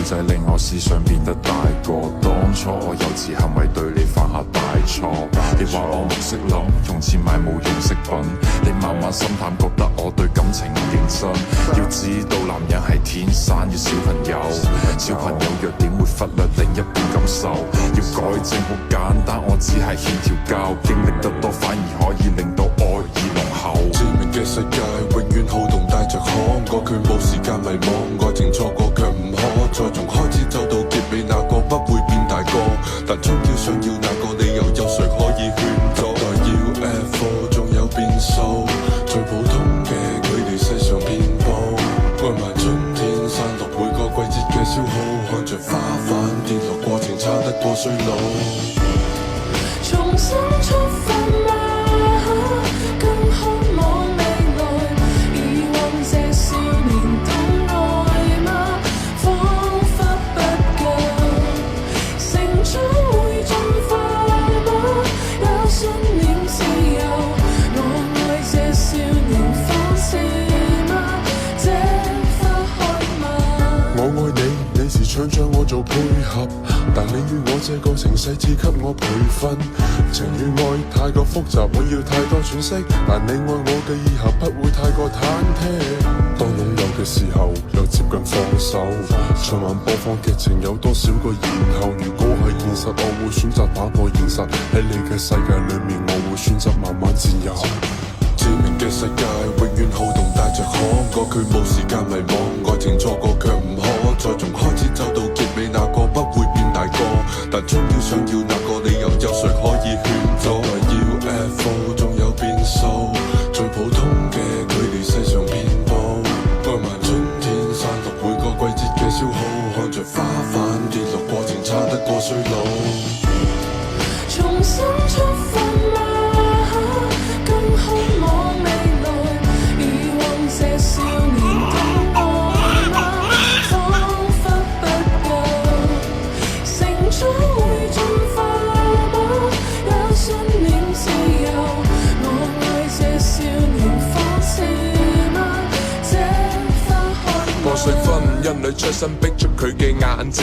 仔令我思想變得大個。當初我幼稚行為對你犯下大錯，你話我唔識諗，用錢買冇用飾品，你慢慢心淡，覺得我對感情唔認真。要知道男人係天生要小朋友，小朋友弱點會忽略另一半感受。要改正好簡單，我只係欠條教，經歷得多反而可以令到愛意濃厚。致命嘅世界永遠好動帶着可愛，佢冇時間迷惘，愛情錯過卻唔可再從開始走到結尾，那個不會變大個，但終究想要那個理由，有誰可以勸阻？代要 F4 仲有變數，最普通嘅距離世上遍佈，愛埋春天散落每個季節嘅消耗，看着花瓣跌落過程差得過衰老，重新出發嗎？更渴望未來，以往這少年懂愛嗎？彷彿不夠，成長會進化嗎？有信念自由，我愛這少年放肆嗎？這花開嗎？我愛你，你時唱將我做配合，但你與我這個情勢只給我培訓，情與愛太過複雜，我要太多喘息，但你愛我嘅以後不會太過忐忑。當擁有嘅時候又接近放手，循環播放劇情有多少個然後？如果係現實，我會選擇打破現實，喺你嘅世界裏面，我會選擇慢慢佔有。致命嘅世界永遠好動帶着可愛，佢冇時間迷惘，愛情錯過卻唔可再從開始走到結尾，那個不會變大個，但終要想要那個理由，有誰可以勸阻？要 F4 仲有變數，最普通嘅距離世上遍佈，愛埋春天散落每個季節嘅消耗，看着花瓣跌落過程差得過衰老，重新出發嗎？更渴望未來，以往這少年懂愛嗎？彷彿不夠，成長會進化嗎？有信念自由，我愛這少年放肆嗎？這花開嗎？破碎婚姻裏出身逼出佢嘅眼睛。